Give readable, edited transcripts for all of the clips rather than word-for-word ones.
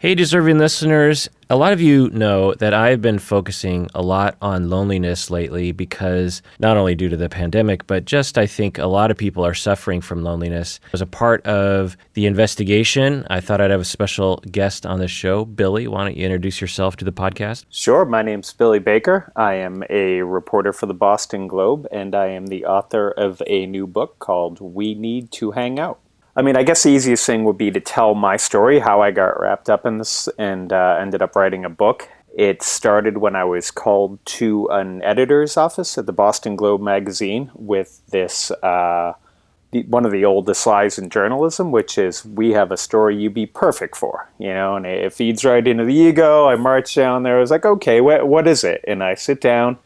Hey, deserving listeners. A lot of you know that I've been focusing a lot on loneliness lately because not only due to the pandemic, but just I think a lot of people are suffering from loneliness. As a part of the investigation, I thought I'd have a special guest on the show. Billy, why don't you introduce yourself to the podcast? Sure. My name's Billy Baker. I am a reporter for the Boston Globe, and I am the author of a new book called We Need to Hang Out. I mean, I guess the easiest thing would be to tell my story, how I got wrapped up in this and ended up writing a book. It started when I was called to an editor's office at the Boston Globe magazine with this, one of the oldest lies in journalism, which is, we have a story you'd be perfect for, and it feeds right into the ego. I march down there. I was like, okay, what is it? And I sit down,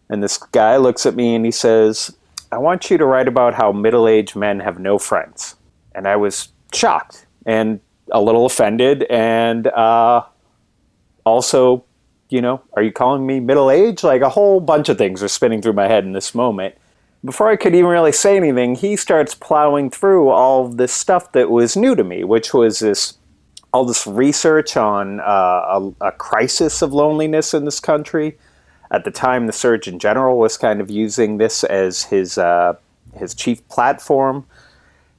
and this guy looks at me and he says, I want you to write about how middle-aged men have no friends. And I was shocked and a little offended, and also, are you calling me middle-aged? Like, a whole bunch of things are spinning through my head in this moment. Before I could even really say anything, he starts plowing through all of this stuff that was new to me, which was all this research on a crisis of loneliness in this country. At the time, the Surgeon General was kind of using this as his chief platform.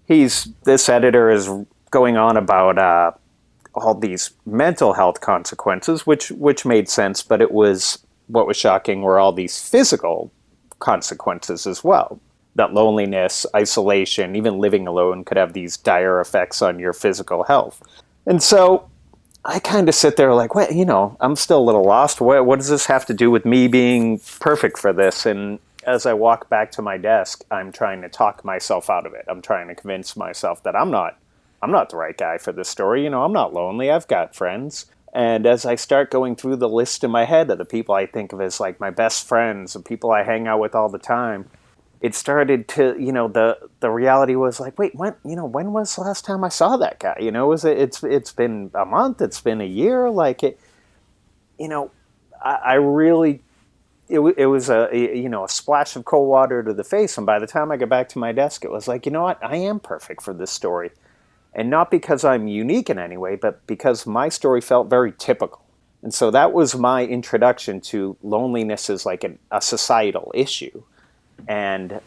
This editor is going on about all these mental health consequences, which made sense, but what was shocking were all these physical consequences as well. That loneliness, isolation, even living alone could have these dire effects on your physical health. And so I kind of sit there like, I'm still a little lost. What does this have to do with me being perfect for this? And as I walk back to my desk, I'm trying to talk myself out of it. I'm trying to convince myself that I'm not the right guy for this story. I'm not lonely. I've got friends. And as I start going through the list in my head of the people I think of as like my best friends, the people I hang out with all the time, it started to, the reality was like, wait, when was the last time I saw that guy? It's been a month, it's been a year. Like I really. It was a splash of cold water to the face, and by the time I got back to my desk, it was like, you know what, I am perfect for this story, and not because I'm unique in any way, but because my story felt very typical. And so that was my introduction to loneliness as like a societal issue, and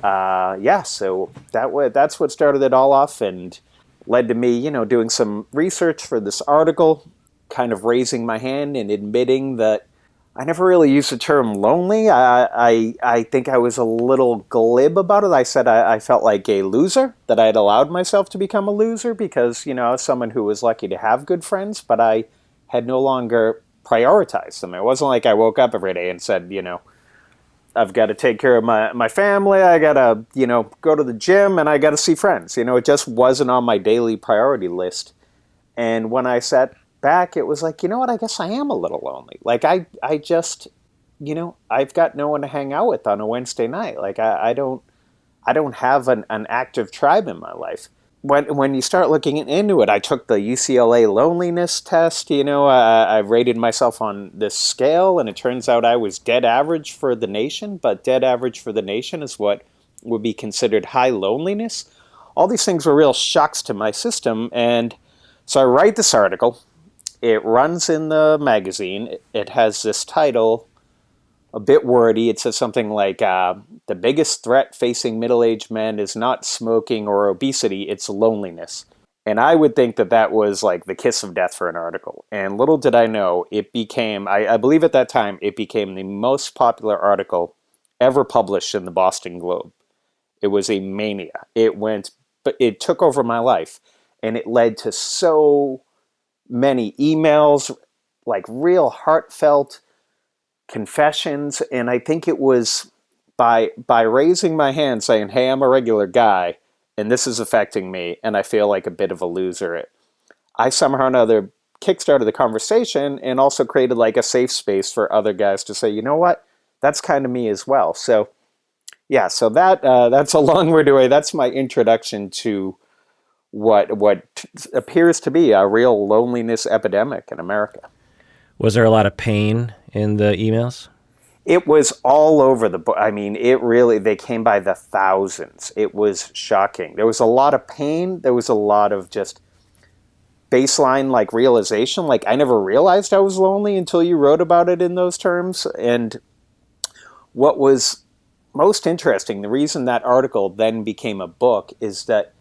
so that's what started it all off, and led to me, doing some research for this article, kind of raising my hand and admitting that I never really used the term lonely. I think I was a little glib about it. I said I felt like a loser, that I had allowed myself to become a loser because, I was someone who was lucky to have good friends, but I had no longer prioritized them. It wasn't like I woke up every day and said, I've got to take care of my family, I got to, go to the gym, and I got to see friends. It just wasn't on my daily priority list. And when I sat back, it was like, I guess I am a little lonely. Like I just, I've got no one to hang out with on a Wednesday night. Like I don't have an active tribe in my life. When you start looking into it, I took the UCLA loneliness test. I rated myself on this scale, and it turns out I was dead average for the nation. But dead average for the nation is what would be considered high loneliness. All these things were real shocks to my system, and so I write this article. It runs in the magazine. It has this title, a bit wordy. It says something like, the biggest threat facing middle-aged men is not smoking or obesity, it's loneliness. And I would think that was like the kiss of death for an article. And little did I know, it became, I believe at that time, it became the most popular article ever published in the Boston Globe. It was a mania. But it took over my life. And it led to so many emails, like real heartfelt confessions, and I think it was by raising my hand saying, hey, I'm a regular guy, and this is affecting me, and I feel like a bit of a loser. I somehow or another kickstarted the conversation and also created like a safe space for other guys to say, you know what, that's kind of me as well. So yeah, so that's a long-winded way. That's my introduction to what appears to be a real loneliness epidemic in America. Was there a lot of pain in the emails? It was all over the book. I mean, they came by the thousands. It was shocking. There was a lot of pain. There was a lot of just baseline like realization. Like I never realized I was lonely until you wrote about it in those terms. And what was most interesting, the reason that article then became a book, is that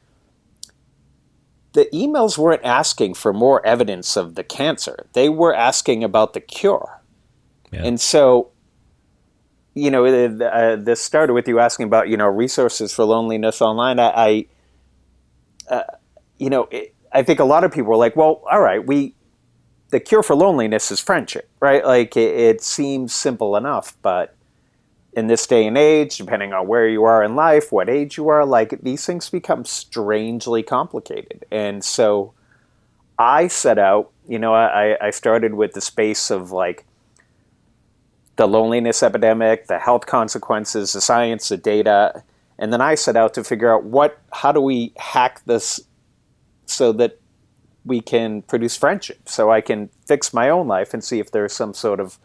the emails weren't asking for more evidence of the cancer. They were asking about the cure. Yeah. And so, this started with you asking about, resources for loneliness online. I think a lot of people were like, well, all right, the cure for loneliness is friendship, right? Like it seems simple enough, but in this day and age, depending on where you are in life, what age you are, like these things become strangely complicated. And so I set out, I started with the space of like the loneliness epidemic, the health consequences, the science, the data. And then I set out to figure out how do we hack this so that we can produce friendship, so I can fix my own life and see if there's some sort of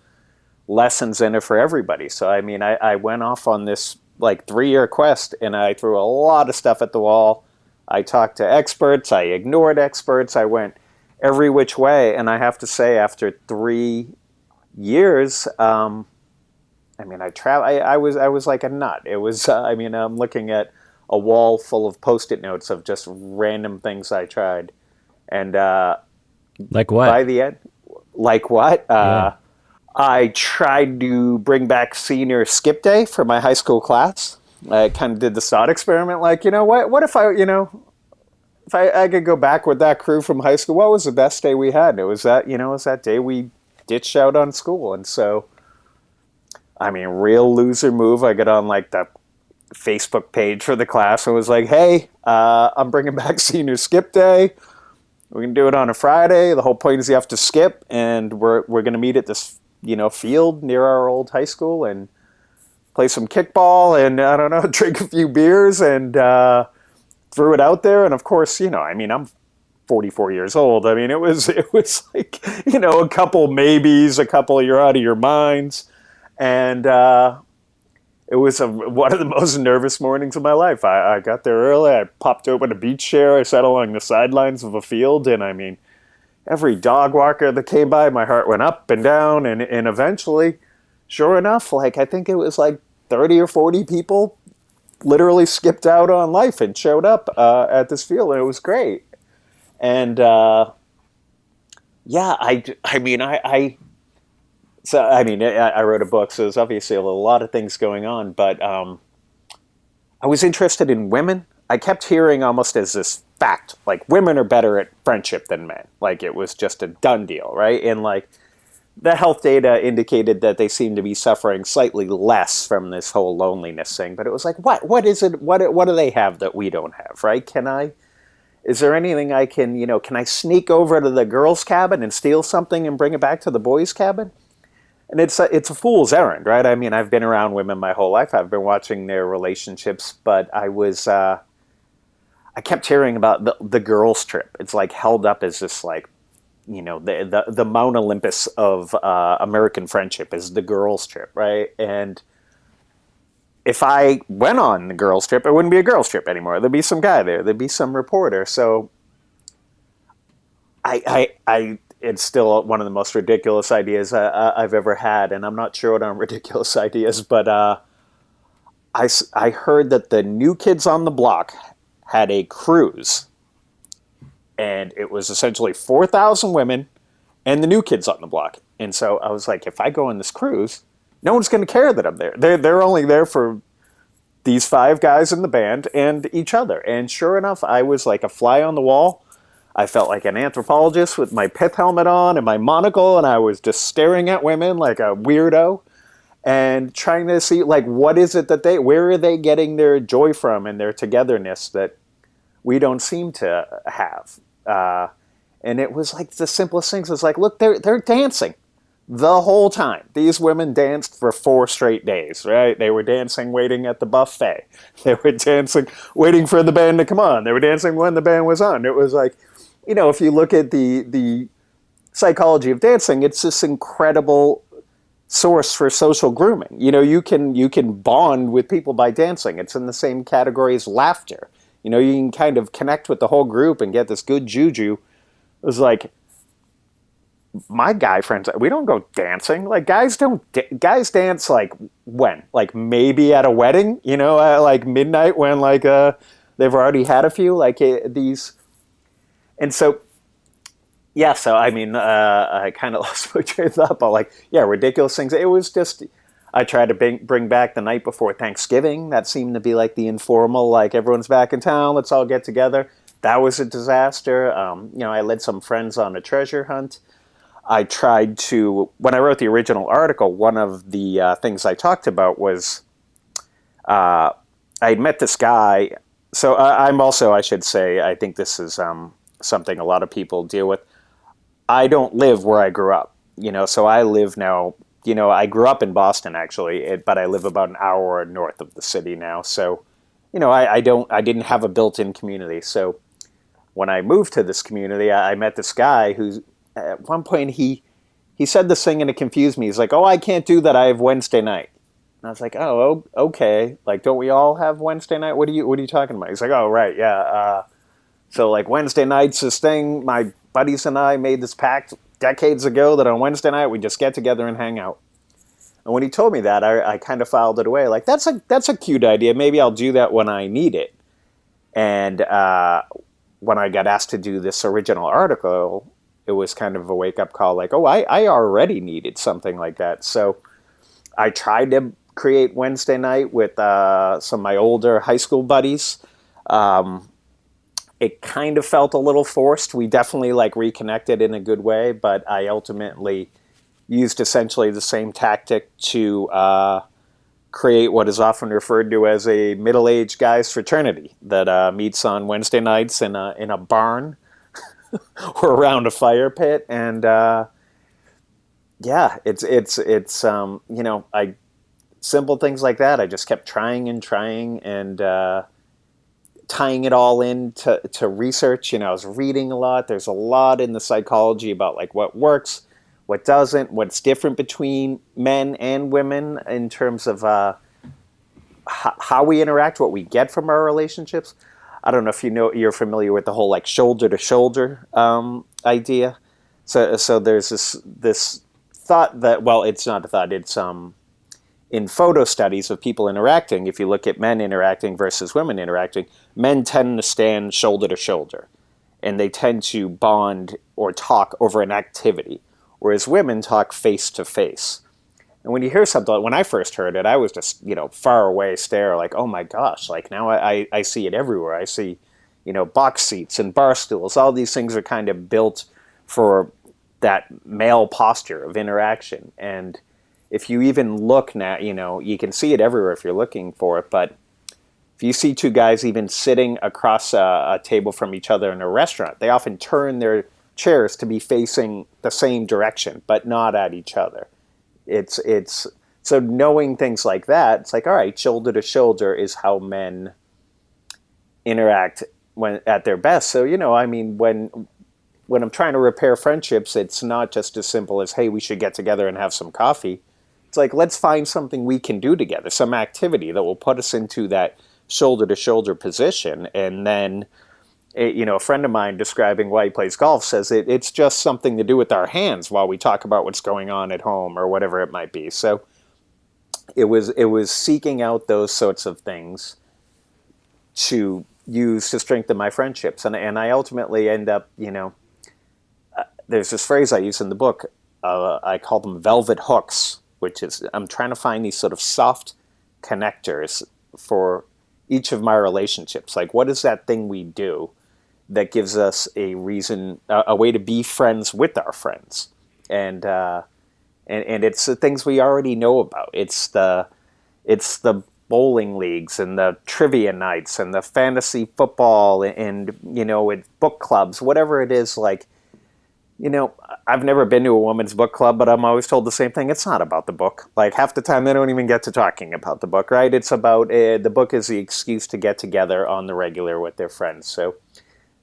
lessons in it for everybody. So, I mean, I went off on this like 3-year quest, and I threw a lot of stuff at the wall. I talked to experts. I ignored experts. I went every which way. And I have to say, after 3 years, I was like a nut. It was, I'm looking at a wall full of Post-it notes of just random things I tried. And like what? By the end, like what? Yeah. I tried to bring back senior skip day for my high school class. I kind of did the thought experiment, like, what if I could go back with that crew from high school? What was the best day we had? It was that day we ditched out on school. And so, I mean, real loser move. I got on like the Facebook page for the class and was like, hey, I'm bringing back senior skip day. We can do it on a Friday. The whole point is you have to skip, and we're going to meet at this field near our old high school and play some kickball and, I don't know, drink a few beers, and threw it out there. And of course, I'm 44 years old. I mean, it was like, a couple maybes, a couple you're out of your minds. And it was one of the most nervous mornings of my life. I got there early. I popped open a beach chair. I sat along the sidelines of a field, and I mean, every dog walker that came by, my heart went up and down, and eventually, sure enough, like I think it was like 30 or 40 people literally skipped out on life and showed up at this field, and it was great. And I wrote a book, so there's obviously a lot of things going on, but I was interested in women. I kept hearing almost as this fact, like women are better at friendship than men. Like it was just a done deal, right? And like the health data indicated that they seemed to be suffering slightly less from this whole loneliness thing. But it was like, what is it? What do they have that we don't have, right? Is there anything I can, can I sneak over to the girls' cabin and steal something and bring it back to the boys' cabin? And it's a fool's errand, right? I mean, I've been around women my whole life. I've been watching their relationships, but I kept hearing about the girls' trip. It's like held up as this like, the Mount Olympus of American friendship is the girls' trip, right? And if I went on the girls' trip, it wouldn't be a girls' trip anymore. There'd be some guy there. There'd be some reporter. So it's still one of the most ridiculous ideas I've ever had, and I'm not sure what are ridiculous ideas, but I heard that the New Kids on the Block had a cruise, and it was essentially 4,000 women and the New Kids on the Block. And so I was like, if I go on this cruise, no one's going to care that I'm there. They're only there for these 5 guys in the band and each other. And sure enough, I was like a fly on the wall. I felt like an anthropologist with my pith helmet on and my monocle, and I was just staring at women like a weirdo and trying to see, like, what is it that where are they getting their joy from and their togetherness that we don't seem to have? And it was like the simplest things. It's like, look, they're dancing the whole time. These women danced for 4 straight days, right? They were dancing waiting at the buffet. They were dancing waiting for the band to come on. They were dancing when the band was on. It was like, if you look at the psychology of dancing, it's this incredible source for social grooming. You can bond with people by dancing. It's in the same category as laughter. You can kind of connect with the whole group and get this good juju was like, my guy friends, we don't go dancing. Like guys don't, guys dance like when? Like maybe at a wedding, at like midnight when like they've already had a few like these. And so, yeah, so I mean, I kind of lost my train of thought, but like, yeah, ridiculous things. It was just, I tried to bring back the night before Thanksgiving. That seemed to be like the informal, like everyone's back in town, let's all get together. That was a disaster. I led some friends on a treasure hunt. I tried to, when I wrote the original article, one of the things I talked about was I met this guy. So I'm also, I should say, I think this is something a lot of people deal with. I don't live where I grew up, so I live now, I grew up in Boston actually, but I live about an hour north of the city now. So, I didn't have a built-in community. So when I moved to this community, I met this guy who's, at one point he said this thing and it confused me. He's like, "Oh, I can't do that. I have Wednesday night." And I was like, "Oh, okay. Like, don't we all have Wednesday night? What are you talking about?" He's like, "Oh, right, yeah. So like Wednesday night's this thing. My buddies and I made this pact decades ago that on Wednesday night we just get together and hang out." And when he told me that, I kind of filed it away. Like that's a cute idea. Maybe I'll do that when I need it. And when I got asked to do this original article, it was kind of a wake up call. Like, oh, I already needed something like that. So I tried to create Wednesday night with some of my older high school buddies. It kind of felt a little forced. We definitely like reconnected in a good way, but I ultimately used essentially the same tactic to create what is often referred to as a middle-aged guys fraternity that meets on Wednesday nights in a barn or around a fire pit. And yeah, it's I simple things like that. I just kept trying and tying it all into research. I was reading a lot. There's a lot in the psychology about like what works, what doesn't, what's different between men and women in terms of how we interact, what we get from our relationships. I don't know if you're familiar with the whole like shoulder to shoulder idea. So there's this thought that, well, it's not a thought. It's in photo studies of people interacting. If you look at men interacting versus women interacting, men tend to stand shoulder to shoulder, and they tend to bond or talk over an activity, whereas women talk face to face. And when you hear something, when I first heard it, I was just, far away stare, like, oh my gosh, like now I see it everywhere. I see, box seats and bar stools. All these things are kind of built for that male posture of interaction. And if you even look now, you can see it everywhere if you're looking for it. But if you see two guys even sitting across a table from each other in a restaurant, they often turn their chairs to be facing the same direction, but not at each other. It's so knowing things like that, it's like, all right, shoulder to shoulder is how men interact when at their best. So, when I'm trying to repair friendships, it's not just as simple as, hey, we should get together and have some coffee. It's like, let's find something we can do together, some activity that will put us into that shoulder to shoulder position. And then, a friend of mine describing why he plays golf says it's just something to do with our hands while we talk about what's going on at home or whatever it might be. So it was seeking out those sorts of things to use to strengthen my friendships. And I ultimately end up, there's this phrase I use in the book. I call them velvet hooks, which is I'm trying to find these sort of soft connectors for each of my relationships. Like, what is that thing we do that gives us a reason, a way to be friends with our friends? And it's the things we already know about. It's the bowling leagues and the trivia nights and the fantasy football and with book clubs, whatever it is. Like, I've never been to a woman's book club, but I'm always told the same thing. It's not about the book. Like half the time they don't even get to talking about the book, right? It's about, the book is the excuse to get together on the regular with their friends. So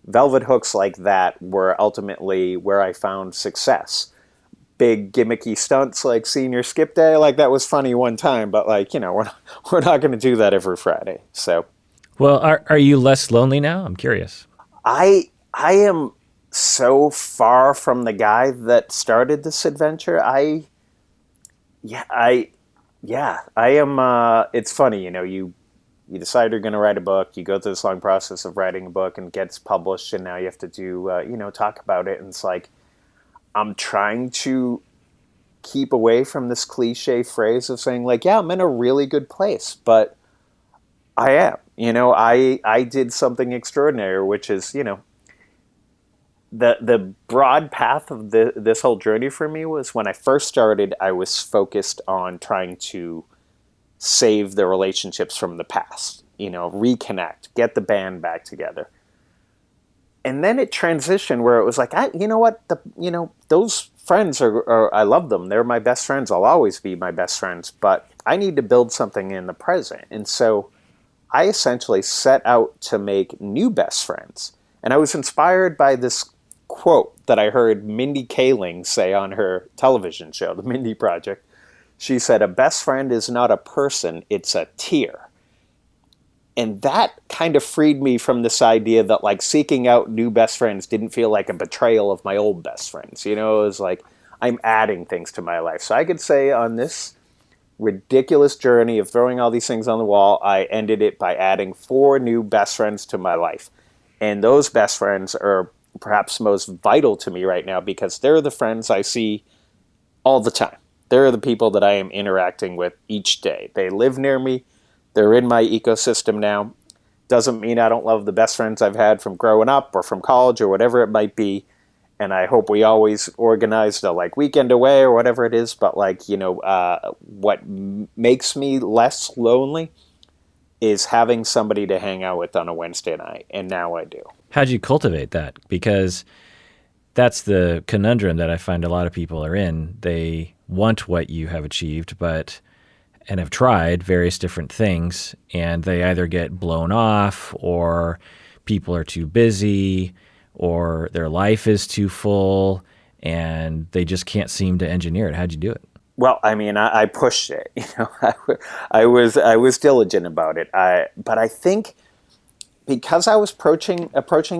velvet hooks like that were ultimately where I found success. Big gimmicky stunts like senior skip day, like that was funny one time, but like, we're not going to do that every Friday. So, Well, are you less lonely now? I'm curious. I am so far from the guy that started this adventure. Yeah, I, I am. It's funny, you decide you're going to write a book. You go through this long process of writing a book, and it gets published, and now you have to do, talk about it. And it's like I'm trying to keep away from this cliche phrase of saying like, yeah, I'm in a really good place, but I am. I did something extraordinary, which is, the broad path of this whole journey for me was when I first started, I was focused on trying to save the relationships from the past, reconnect, get the band back together. And then it transitioned where it was like, you know what, those friends are, I love them. They're my best friends. I'll always be my best friends, but I need to build something in the present. And so I essentially set out to make new best friends. And I was inspired by this quote that I heard Mindy Kaling say on her television show, The Mindy Project. She said, "A best friend is not a person, it's a tier." And that kind of freed me from this idea that like seeking out new best friends didn't feel like a betrayal of my old best friends. It was like I'm adding things to my life. So I could say on this ridiculous journey of throwing all these things on the wall, I ended it by adding 4 new best friends to my life. And those best friends are perhaps most vital to me right now because they're the friends I see all the time. They're the people that I am interacting with each day. They live near me. They're in my ecosystem now. Doesn't mean I don't love the best friends I've had from growing up or from college or whatever it might be. And I hope we always organize the like weekend away or whatever it is. But like, what makes me less lonely is having somebody to hang out with on a Wednesday night. And now I do. How'd you cultivate that? Because that's the conundrum that I find a lot of people are in. They want what you have achieved, and have tried various different things, and they either get blown off, or people are too busy, or their life is too full, and they just can't seem to engineer it. How'd you do it? Well, I mean, I pushed it. I was diligent about it. But I think because I was approaching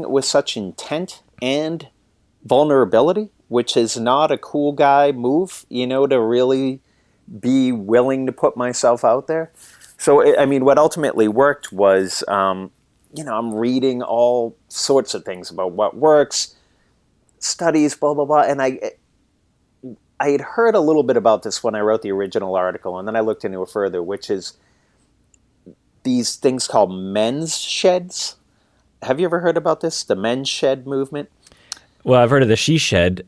it with such intent and vulnerability, which is not a cool guy move, to really be willing to put myself out there. So, I mean, what ultimately worked was, I'm reading all sorts of things about what works, studies, blah, blah, blah. And I had heard a little bit about this when I wrote the original article, and then I looked into it further, which is these things called men's sheds. Have you ever heard about this, the men's shed movement? Well, I've heard of the she shed,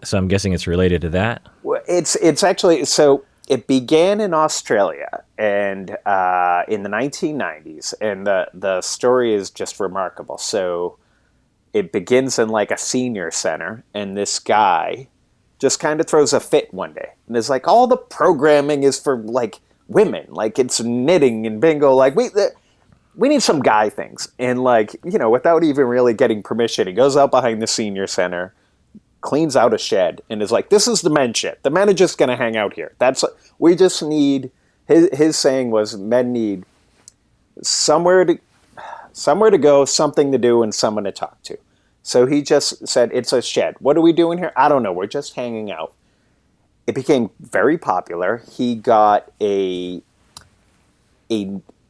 so I'm guessing it's related to that. Well, it's actually, so it began in Australia and in the 1990s, and the story is just remarkable. So it begins in like a senior center, and this guy just kind of throws a fit one day, and is like, all the programming is for like women, like it's knitting and bingo, like we need some guy things. And like, without even really getting permission, he goes out behind the senior center, cleans out a shed, and is like, this is the men's shed. The men are just going to hang out here. We just need, his saying was, men need somewhere to go, something to do, and someone to talk to. So he just said, it's a shed. What are we doing here? I don't know. We're just hanging out. It became very popular. He got a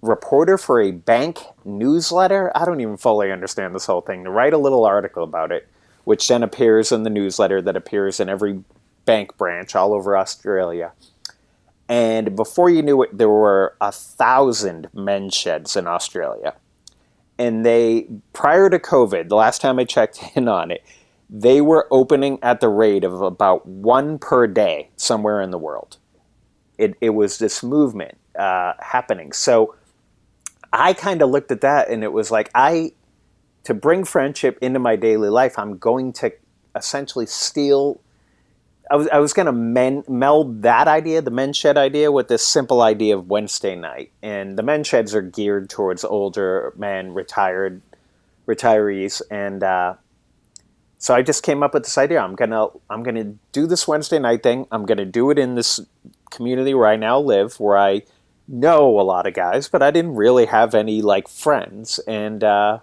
reporter for a bank newsletter. I don't even fully understand this whole thing. To write a little article about it, which then appears in the newsletter that appears in every bank branch all over Australia. And before you knew it, there were 1,000 men's sheds in Australia. And prior to COVID, the last time I checked in on it, they were opening at the rate of about 1 per day somewhere in the world. It was this movement happening. So I kind of looked at that, and it was like, to bring friendship into my daily life, I'm going to essentially steal. I was going to meld that idea, the men's shed idea, with this simple idea of Wednesday night. And the men's sheds are geared towards older men, retirees, and so I just came up with this idea. I'm gonna do this Wednesday night thing. I'm gonna do it in this community where I now live, where I know a lot of guys, but I didn't really have any like friends. And I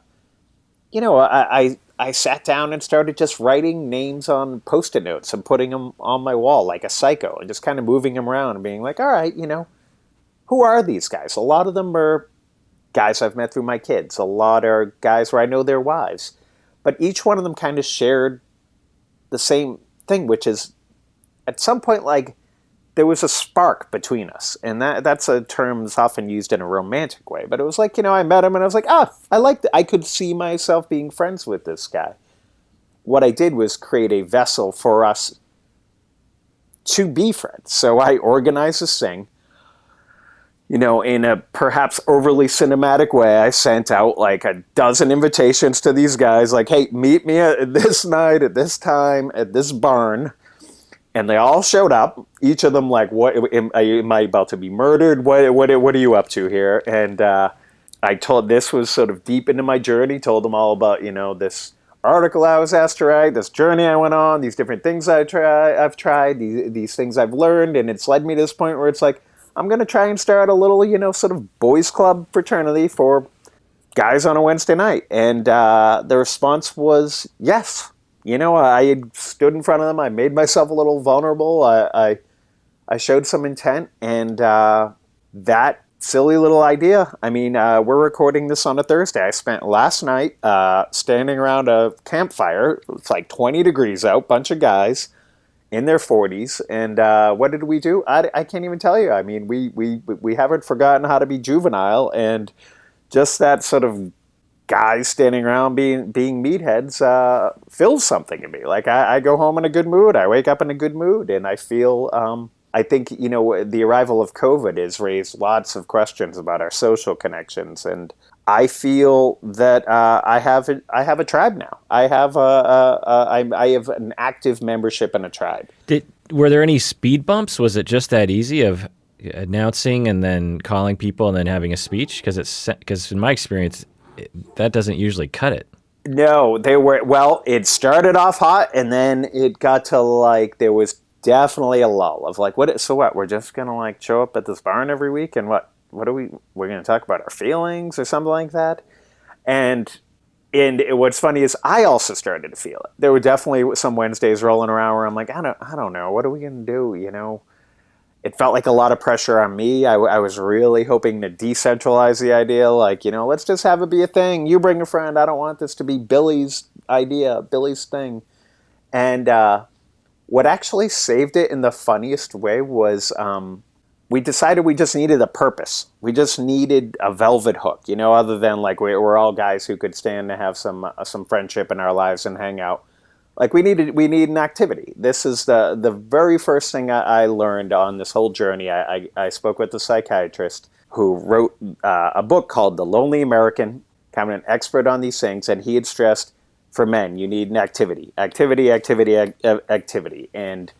I sat down and started just writing names on Post-it notes and putting them on my wall like a psycho and just kind of moving them around and being like, all right, who are these guys? A lot of them are guys I've met through my kids. A lot are guys where I know their wives. But each one of them kind of shared the same thing, which is at some point, like, there was a spark between us. And that's a term that's often used in a romantic way. But it was like, I met him and I was like, I liked it. I could see myself being friends with this guy. What I did was create a vessel for us to be friends. So I organized this thing. In a perhaps overly cinematic way, I sent out like a dozen invitations to these guys, like, hey, meet me at this night, at this time, at this barn. And they all showed up. Each of them like, what, am I about to be murdered? What are you up to here? And I told, this was sort of deep into my journey, told them all about, this article I was asked to write, this journey I went on, these different things I've tried, these things I've learned. And it's led me to this point where it's like, I'm going to try and start a little, sort of boys club fraternity for guys on a Wednesday night. And the response was yes. I had stood in front of them. I made myself a little vulnerable. I showed some intent. And that silly little idea, we're recording this on a Thursday. I spent last night standing around a campfire. It's like 20 degrees out, bunch of guys in their 40s, and what did we do? I can't even tell you. We haven't forgotten how to be juvenile, and just that sort of guys standing around being meatheads fills something in me. Like I go home in a good mood, I wake up in a good mood, and I feel. I think the arrival of COVID has raised lots of questions about our social connections, and I feel that I have a tribe now. I have an active membership in a tribe. Were there any speed bumps? Was it just that easy of announcing and then calling people and then having a speech? Because in my experience, that doesn't usually cut it. No, they were. Well, it started off hot, and then it got to like there was definitely a lull of like, what? So what? We're just gonna like show up at this barn every week, and what? What are we're going to talk about our feelings or something like that? And what's funny is I also started to feel it. There were definitely some Wednesdays rolling around where I'm like, I don't know. What are we going to do? It felt like a lot of pressure on me. I was really hoping to decentralize the idea. Like, let's just have it be a thing. You bring a friend. I don't want this to be Billy's idea, Billy's thing. And what actually saved it in the funniest way was we decided we just needed a purpose. We just needed a velvet hook, other than like we're all guys who could stand to have some friendship in our lives and hang out. Like we need an activity. This is the very first thing I learned on this whole journey. I spoke with a psychiatrist who wrote a book called The Lonely American, kind of an expert on these things, and he had stressed for men, you need an activity. Activity. And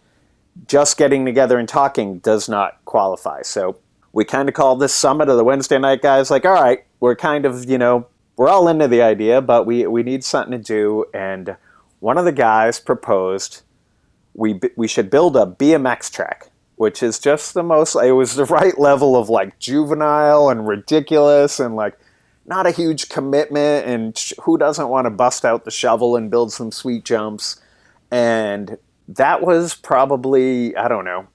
just getting together and talking does not qualify. So we kind of call this summit of the Wednesday night guys like, all right, we're kind of, we're all into the idea, but we need something to do. And one of the guys proposed we should build a BMX track, which is just it was the right level of like juvenile and ridiculous and like not a huge commitment. And who doesn't want to bust out the shovel and build some sweet jumps? And that was probably, I don't know,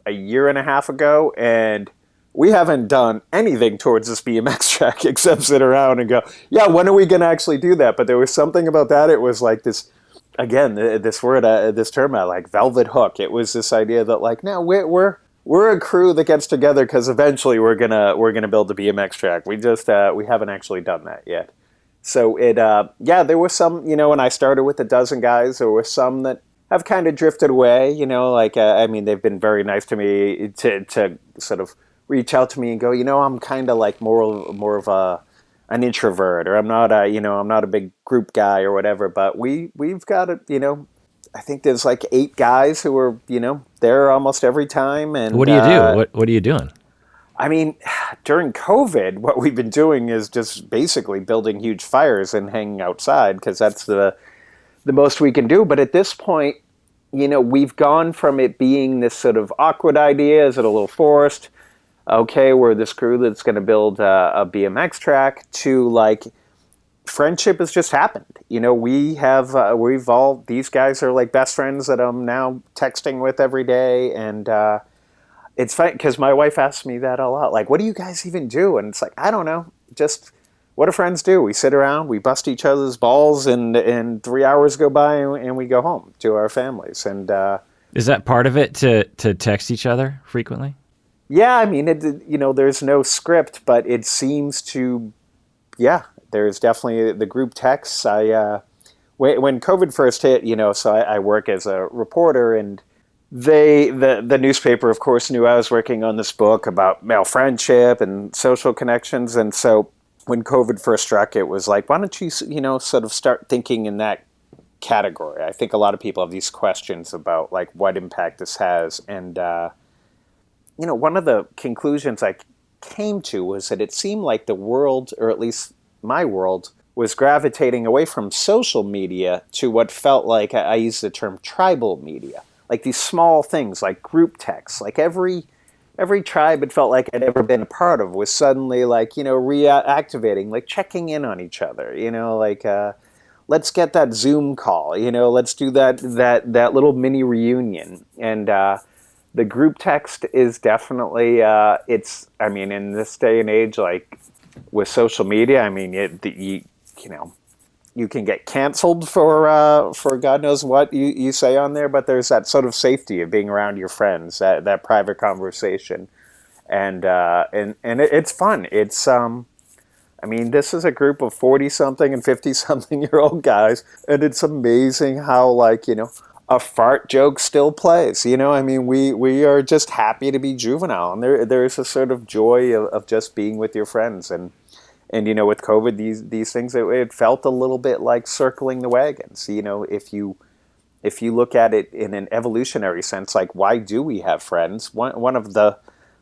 a year and a half ago, and we haven't done anything towards this BMX track except sit around and go, yeah, when are we going to actually do that? But there was something about that. It was like this, again, this word, this term, I like velvet hook. It was this idea that like, no, we're a crew that gets together because eventually we're gonna build the BMX track. We just we haven't actually done that yet. So there were some, when I started with a dozen guys, there were some that have kind of drifted away, they've been very nice to me to sort of reach out to me and go, I'm kind of like more of an introvert, or I'm not a big group guy or whatever, but we've got I think there's like 8 guys who are, there almost every time. And what do you do? What are you doing? During COVID, what we've been doing is just basically building huge fires and hanging outside because that's the most we can do. But at this point, we've gone from it being this sort of awkward idea, is it a little forced? Okay, we're this crew that's going to build a BMX track, to like, friendship has just happened. We've all, these guys are like best friends that I'm now texting with every day. And it's funny because my wife asks me that a lot. Like, what do you guys even do? And it's like, I don't know. Just what do friends do? We sit around, we bust each other's balls, and 3 hours go by, and we go home to our families. And Is that part of it to text each other frequently? yeah, I mean, there's no script, but it seems to, yeah, there's definitely the group texts. When COVID first hit, so I work as a reporter, and the newspaper, of course, knew I was working on this book about male friendship and social connections. And so when COVID first struck, it was like, why don't you, sort of start thinking in that category? I think a lot of people have these questions about like what impact this has. And, one of the conclusions I came to was that it seemed like the world, or at least my world, was gravitating away from social media to what felt like, I use the term tribal media, like these small things like group texts. Like every tribe it felt like I'd ever been a part of was suddenly like, reactivating, like checking in on each other, like let's get that Zoom call, let's do that little mini reunion. And the group text is definitely, in this day and age, like with social media, I mean, you can get canceled for God knows what you say on there, but there's that sort of safety of being around your friends, that private conversation, and it's fun. It's this is a group of 40-something and 50-something-year-old guys, and it's amazing how a fart joke still plays. We are just happy to be juvenile, and there's a sort of joy of just being with your friends. And with COVID, these things, it felt a little bit like circling the wagons. If you look at it in an evolutionary sense, like why do we have friends? One of the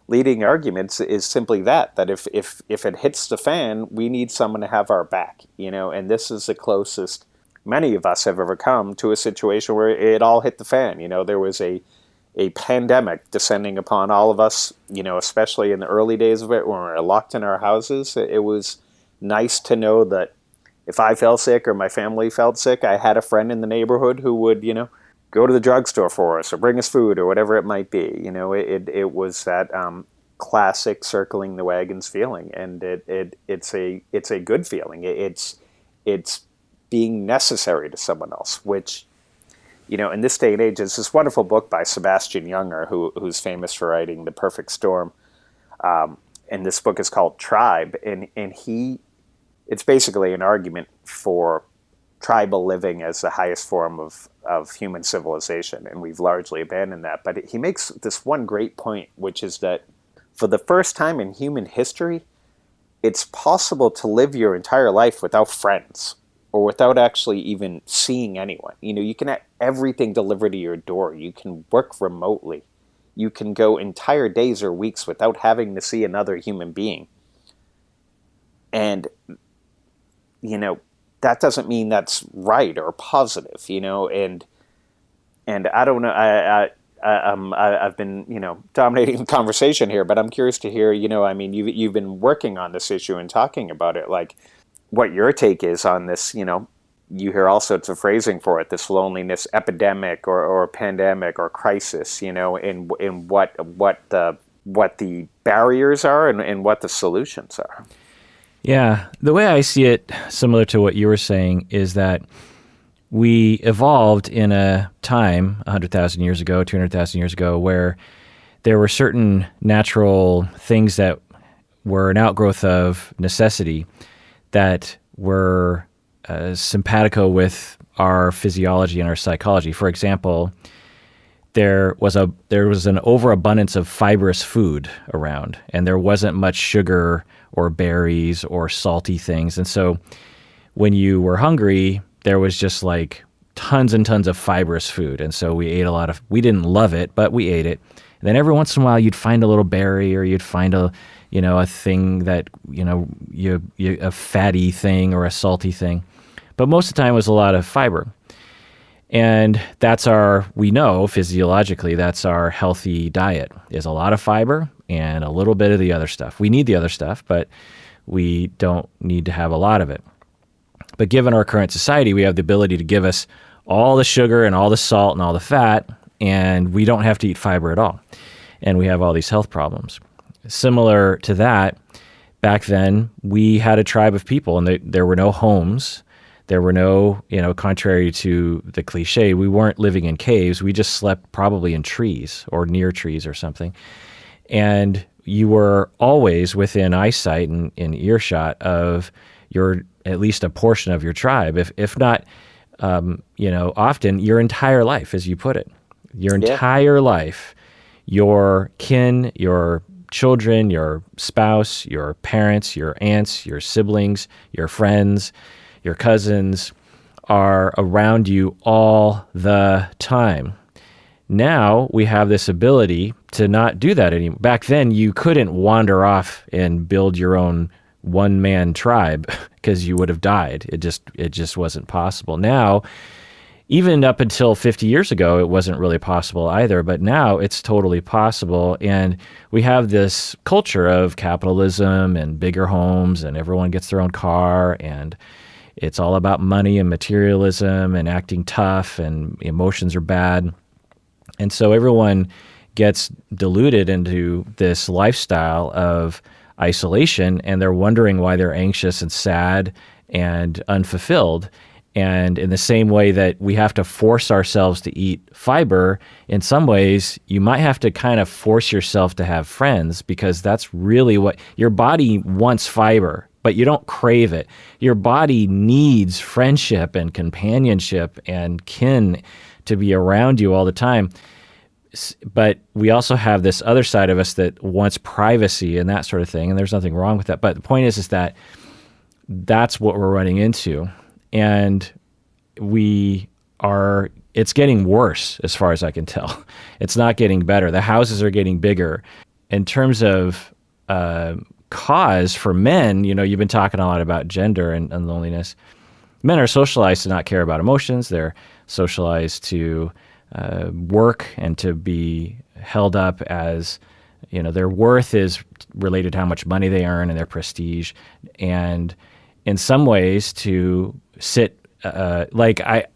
leading arguments is simply that if it hits the fan, we need someone to have our back. And this is the closest many of us have ever come to a situation where it all hit the fan. There was a pandemic descending upon all of us, especially in the early days of it when we were locked in our houses. It was nice to know that if I fell sick or my family felt sick, I had a friend in the neighborhood who would, go to the drugstore for us or bring us food or whatever it might be. It was that classic circling the wagons feeling, and it's a good feeling. It's being necessary to someone else, which, in this day and age, there's this wonderful book by Sebastian Junger, who's famous for writing The Perfect Storm. And this book is called Tribe. And it's basically an argument for tribal living as the highest form of human civilization. And we've largely abandoned that. But he makes this one great point, which is that for the first time in human history, it's possible to live your entire life without friends, or without actually even seeing anyone. You can have everything delivered to your door. You can work remotely. You can go entire days or weeks without having to see another human being. And, that doesn't mean that's right or positive, and I don't know, I've been, dominating the conversation here, but I'm curious to hear, you've been working on this issue and talking about it, like, what your take is on this. You hear all sorts of phrasing for it, this loneliness epidemic or pandemic or crisis, and what the barriers are and what the solutions are. Yeah, the way I see it, similar to what you were saying, is that we evolved in a time 100,000 years ago, 200,000 years ago, where there were certain natural things that were an outgrowth of necessity that were simpatico with our physiology and our psychology. For example, there was an overabundance of fibrous food around, and there wasn't much sugar or berries or salty things. And so when you were hungry, there was just like tons and tons of fibrous food. And so we ate we didn't love it, but we ate it. And then every once in a while you'd find a little berry, or you'd find a thing that, a fatty thing or a salty thing. But most of the time it was a lot of fiber. And we know physiologically, that's our healthy diet, is a lot of fiber and a little bit of the other stuff. We need the other stuff, but we don't need to have a lot of it. But given our current society, we have the ability to give us all the sugar and all the salt and all the fat, and we don't have to eat fiber at all. And we have all these health problems. Similar to that, back then, we had a tribe of people, and there were no homes. There were no, contrary to the cliche, we weren't living in caves. We just slept probably in trees or near trees or something. And you were always within eyesight and in earshot of at least a portion of your tribe, if not, often your entire life, as you put it. Your entire life, your kin, your children, your spouse, your parents, your aunts, your siblings, your friends, your cousins are around you all the time. Now we have this ability to not do that anymore. Back then, you couldn't wander off and build your own one-man tribe because you would have died. It just wasn't possible. Now, even up until 50 years ago, it wasn't really possible either, but now it's totally possible. And we have this culture of capitalism and bigger homes, and everyone gets their own car, and it's all about money and materialism and acting tough, and emotions are bad. And so everyone gets diluted into this lifestyle of isolation, and they're wondering why they're anxious and sad and unfulfilled. And in the same way that we have to force ourselves to eat fiber, in some ways, you might have to kind of force yourself to have friends, because that's really what your body wants: fiber, but you don't crave it. Your body needs friendship and companionship and kin to be around you all the time. But we also have this other side of us that wants privacy and that sort of thing, and there's nothing wrong with that. But the point is that that's what we're running into. And it's getting worse as far as I can tell. It's not getting better. The houses are getting bigger. In terms of cause for men, you've been talking a lot about gender and loneliness. Men are socialized to not care about emotions. They're socialized to work and to be held up as, their worth is related to how much money they earn and their prestige. And in some ways to sit, I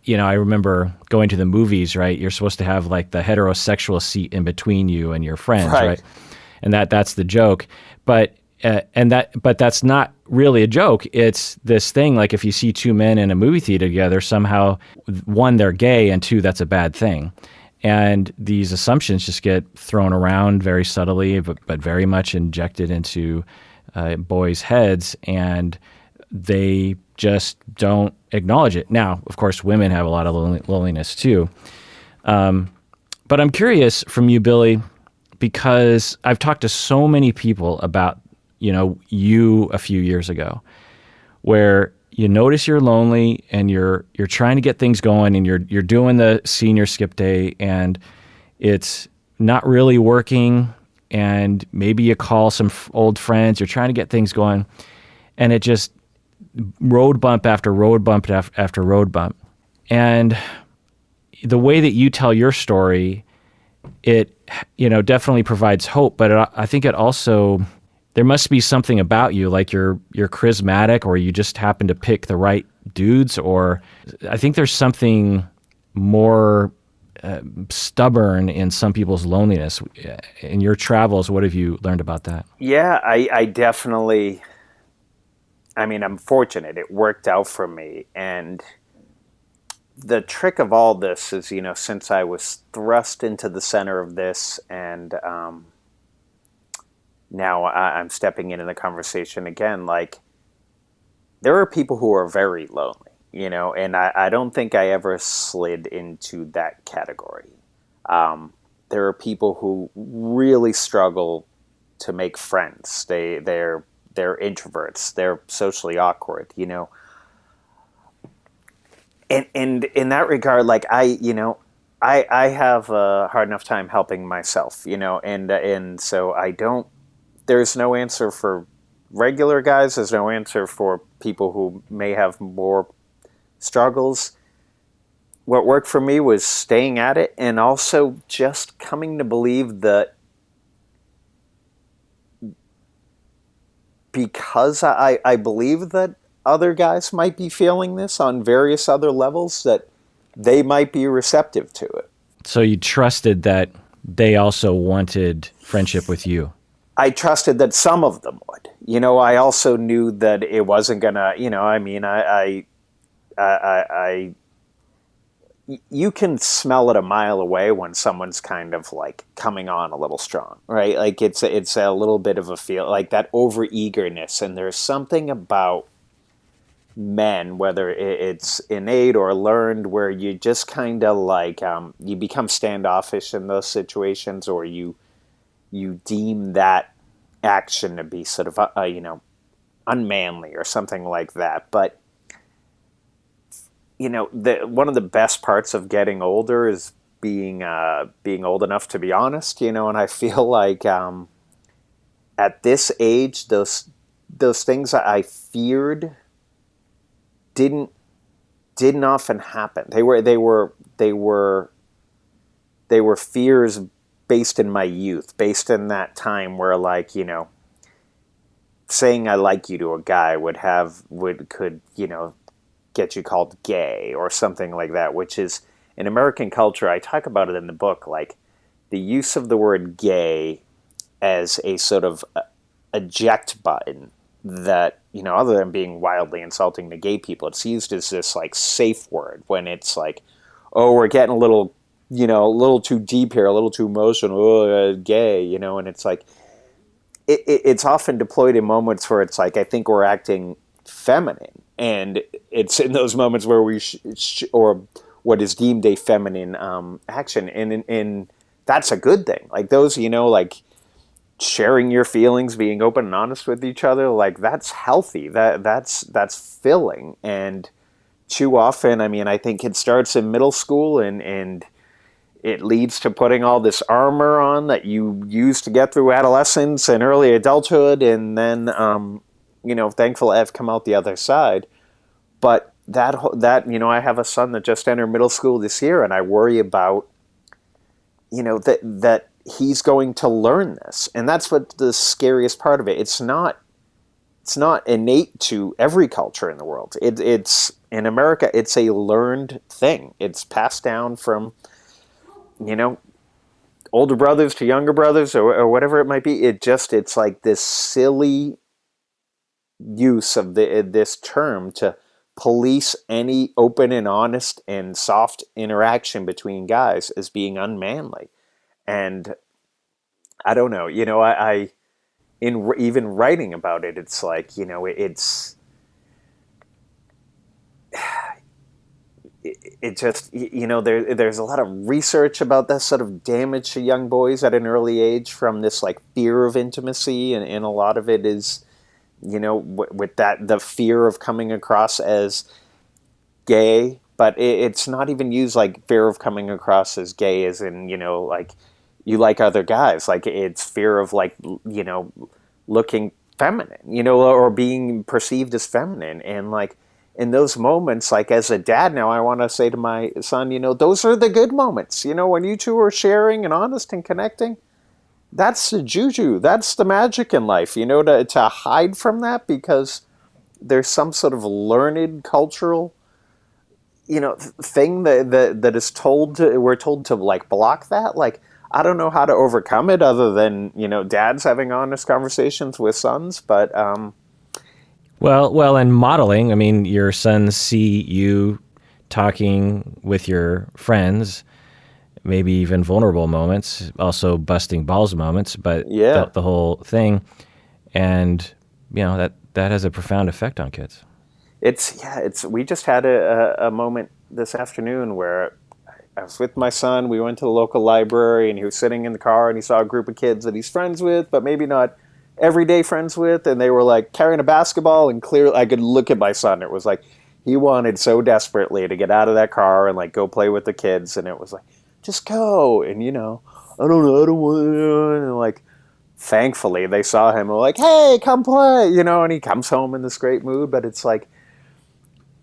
remember going to the movies, right? You're supposed to have like the heterosexual seat in between you and your friends, right? And that's the joke. But that's not really a joke. It's this thing, like if you see two men in a movie theater together, somehow, one, they're gay, and two, that's a bad thing. And these assumptions just get thrown around very subtly, but very much injected into boys' heads, and they just don't acknowledge it. Now, of course, women have a lot of loneliness too. But I'm curious from you, Billy, because I've talked to so many people about, you a few years ago, where you notice you're lonely and you're trying to get things going, and you're doing the senior skip day, and it's not really working, and maybe you call some old friends, you're trying to get things going, and it just road bump after road bump after road bump. And the way that you tell your story, it definitely provides hope, but I think it also, there must be something about you, like you're charismatic, or you just happen to pick the right dudes, or I think there's something more stubborn in some people's loneliness. In your travels, what have you learned about that? Yeah, I definitely, I'm fortunate. It worked out for me. And the trick of all this is, since I was thrust into the center of this, and now I'm stepping into the conversation again, like, there are people who are very lonely, and I don't think I ever slid into that category. There are people who really struggle to make friends. They're introverts. They're socially awkward, And in that regard, like, I have a hard enough time helping myself, and so I don't. There's no answer for regular guys. There's no answer for people who may have more struggles. What worked for me was staying at it, and also just coming to believe that because I believe that other guys might be feeling this on various other levels, that they might be receptive to it. So you trusted that they also wanted friendship with you. I trusted that some of them would. I also knew that it wasn't gonna. I you can smell it a mile away when someone's kind of like coming on a little strong, right? Like it's a little bit of a feel like that over eagerness, and there's something about men, whether it's innate or learned, where you just kind of like you become standoffish in those situations, or you deem that action to be sort of unmanly or something like that. But one of the best parts of getting older is being old enough to be honest. And I feel like at this age, those things that I feared didn't often happen. They were fears based in my youth, based in that time where, like, saying I like you to a guy could get you called gay or something like that, which is, in American culture, I talk about it in the book, like the use of the word gay as a sort of eject button that, other than being wildly insulting to gay people, it's used as this like safe word when it's like, oh, we're getting a little too deep here, a little too emotional, gay, and it's like, it's often deployed in moments where it's like, I think we're acting feminine. And it's in those moments where we or what is deemed a feminine action, and that's a good thing. Like those, like sharing your feelings, being open and honest with each other, like that's healthy. That's filling. And too often, I think it starts in middle school, and it leads to putting all this armor on that you use to get through adolescence and early adulthood, and then thankful I've come out the other side. But that I have a son that just entered middle school this year, and I worry about that he's going to learn this, and that's what the scariest part of it. It's not innate to every culture in the world. It's in America. It's a learned thing. It's passed down from older brothers to younger brothers, or whatever it might be. It's like this silly use of this term to police any open and honest and soft interaction between guys as being unmanly. And I don't know, I in even writing about it, it's like, it just, there's a lot of research about that sort of damage to young boys at an early age from this like fear of intimacy, and a lot of it is, with that, the fear of coming across as gay, but it's not even used like fear of coming across as gay as in, like you like other guys. Like it's fear of like, looking feminine, or being perceived as feminine. And like in those moments, like as a dad now, I want to say to my son, those are the good moments, when you two are sharing and honest and connecting. That's the juju. That's the magic in life, to hide from that because there's some sort of learned cultural, thing that is we're told to like block that. Like, I don't know how to overcome it other than, dads having honest conversations with sons. But, Well, and modeling, your sons see you talking with your friends, maybe even vulnerable moments, also busting balls moments, but yeah, the whole thing. And, that has a profound effect on kids. we just had a moment this afternoon where I was with my son. We went to the local library, and he was sitting in the car, and he saw a group of kids that he's friends with, but maybe not everyday friends with, and they were like carrying a basketball, and clearly I could look at my son. It was like he wanted so desperately to get out of that car and like go play with the kids, and it was like, just go. And I don't want to. And like, thankfully they saw him and were like, hey, come play, and he comes home in this great mood. But it's like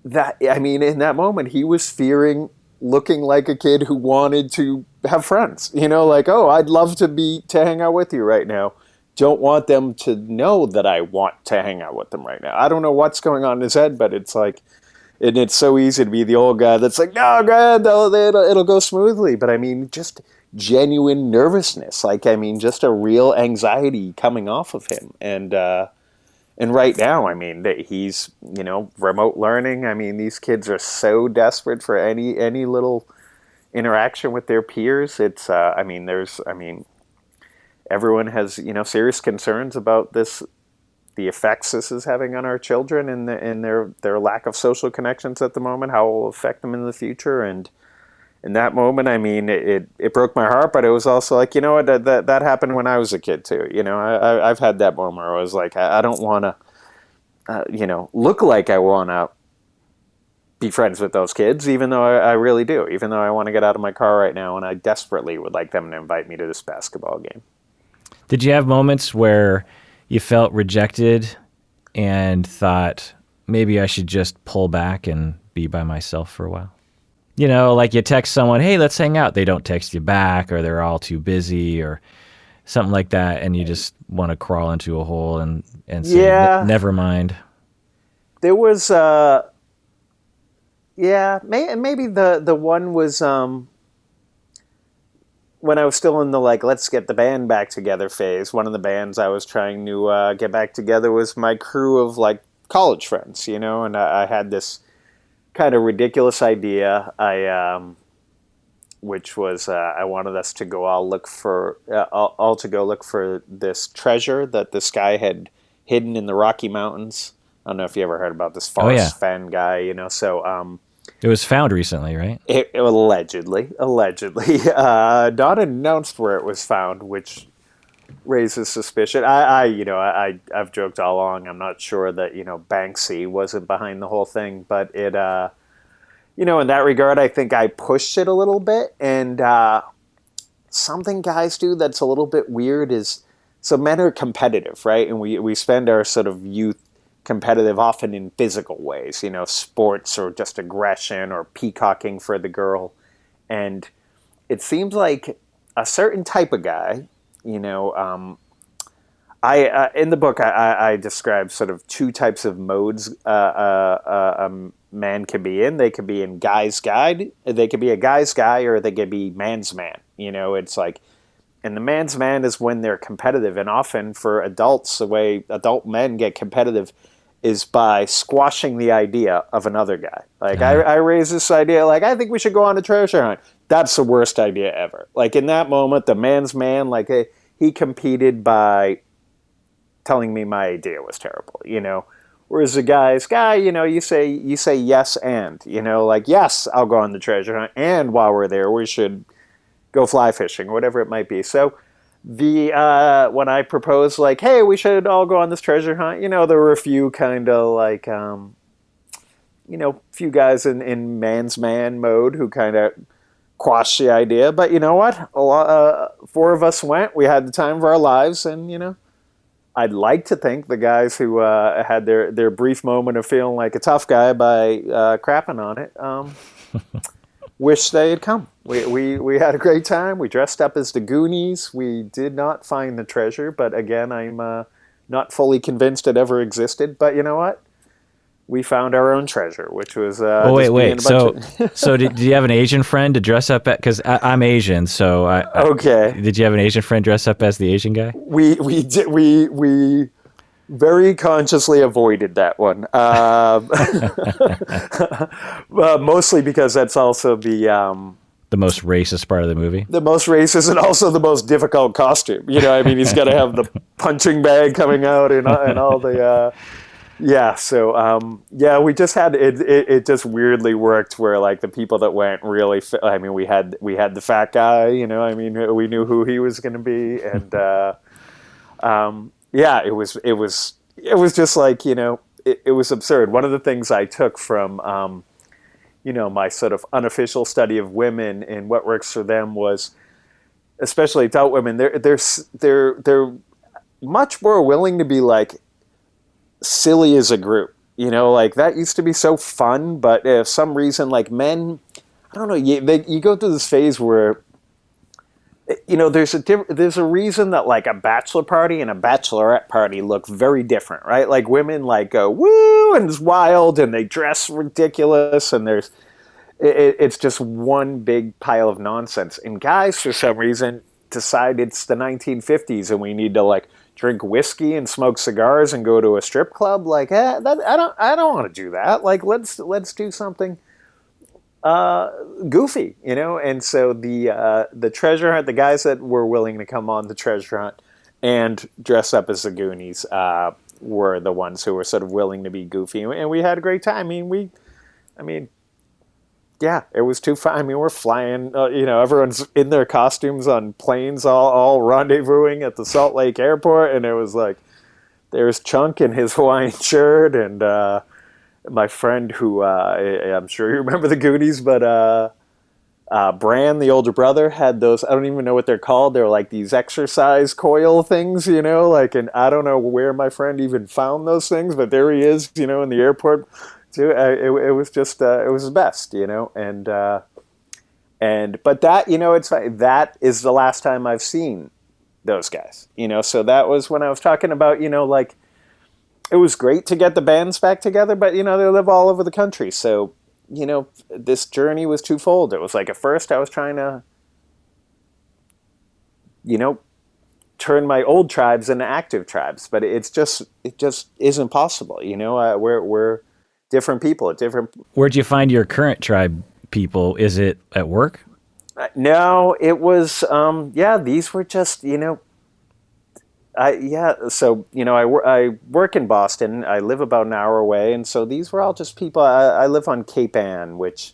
that, in that moment he was fearing looking like a kid who wanted to have friends, like, oh, I'd love to hang out with you right now. don't want them to know that I want to hang out with them right now. I don't know what's going on in his head, but it's like, and it's so easy to be the old guy that's like, no, God, it'll go smoothly. But I mean, just genuine nervousness. Like, I mean, just a real anxiety coming off of him. And right now, I mean, that he's, remote learning. I mean, these kids are so desperate for any little interaction with their peers. It's, everyone has, serious concerns about this, the effects this is having on our children and their lack of social connections at the moment, how it will affect them in the future. And in that moment, I mean, it broke my heart, but it was also like, that happened when I was a kid too. I've had that moment where I was like, I don't want to, look like I want to be friends with those kids, even though I really do, even though I want to get out of my car right now and I desperately would like them to invite me to this basketball game. Did you have moments where you felt rejected and thought, maybe I should just pull back and be by myself for a while? Like you text someone, hey, let's hang out. They don't text you back, or they're all too busy or something like that, and you just want to crawl into a hole and say, never mind. There was, maybe the one was when I was still in the, like, let's get the band back together phase. One of the bands I was trying to get back together was my crew of, like, college friends, and I had this kind of ridiculous idea. Which was I wanted us to go look for this treasure that this guy had hidden in the Rocky Mountains. I don't know if you ever heard about this Forrest Fenn guy. So it was found recently, right? It allegedly, not announced where it was found, which raises suspicion. I've joked all along. I'm not sure that Banksy wasn't behind the whole thing, but it. In that regard, I think I pushed it a little bit. And something guys do that's a little bit weird is, so men are competitive, right? And we spend our sort of youth competitive often in physical ways, sports or just aggression or peacocking for the girl. And it seems like a certain type of guy, I in the book I describe sort of two types of modes a man can be in. They could be in guy's guide. They could be a guy's guy, or they could be man's man. It's like, and the man's man is when they're competitive. And often for adults, the way adult men get competitive is by squashing the idea of another guy. Like, I raise this idea, like, I think we should go on a treasure hunt. That's the worst idea ever. Like, in that moment, the man's man, like, he competed by telling me my idea was terrible, Whereas the guy's guy, you say yes and, like, yes, I'll go on the treasure hunt, and while we're there, we should go fly fishing, whatever it might be. So when I proposed, like, hey, we should all go on this treasure hunt, there were a few kind of like, few guys in man's man mode who kind of quashed the idea. But you know what? Four of us went. We had the time of our lives, and I'd like to think the guys who had their brief moment of feeling like a tough guy by crapping on it wish they had come. We had a great time. We dressed up as the Goonies. We did not find the treasure, but again, I'm not fully convinced it ever existed. But you know what? We found our own treasure, which was wait. So did you have an Asian friend to dress up at? Because I'm Asian, so okay. Did you have an Asian friend dress up as the Asian guy? We did. We very consciously avoided that one. Mostly because that's also the most racist part of the movie. The most racist and also the most difficult costume. He's got to have the punching bag coming out and all the. Yeah, so we just had it just weirdly worked where like the people that went really we had the fat guy, we knew who he was going to be, and it was just like, it was absurd. One of the things I took from my sort of unofficial study of women and what works for them was, especially adult women, they're much more willing to be like silly as a group, like that used to be so fun, but if some reason like men, I don't know, you go through this phase where there's a reason that like a bachelor party and a bachelorette party look very different, right? Like women like go woo and it's wild and they dress ridiculous and it's just one big pile of nonsense. And guys, for some reason, decide it's the 1950s and we need to like drink whiskey and smoke cigars and go to a strip club. Like, I don't want to do that. Like, let's do something goofy, And so the treasure hunt, the guys that were willing to come on the treasure hunt and dress up as the Goonies were the ones who were sort of willing to be goofy, and we had a great time. I mean, yeah, it was too fun. I mean, we're flying, everyone's in their costumes on planes, all rendezvousing at the Salt Lake airport, and it was like there's Chunk in his Hawaiian shirt and my friend who I'm sure you remember the Goonies, but Bran, the older brother, had those. I don't even know what they're called. They're like these exercise coil things, like, and I don't know where my friend even found those things, but there he is, in the airport too. It was just it was the best, but that, it's funny. That is the last time I've seen those guys, So that was when I was talking about, like, it was great to get the bands back together, but they live all over the country. So, this journey was twofold. It was like at first I was trying to, turn my old tribes into active tribes, but it just isn't possible. We're different people at different. Where'd you find your current tribe people? Is it at work? No, it was. These were just I work in Boston. I live about an hour away, and so these were all just people. I live on Cape Ann, which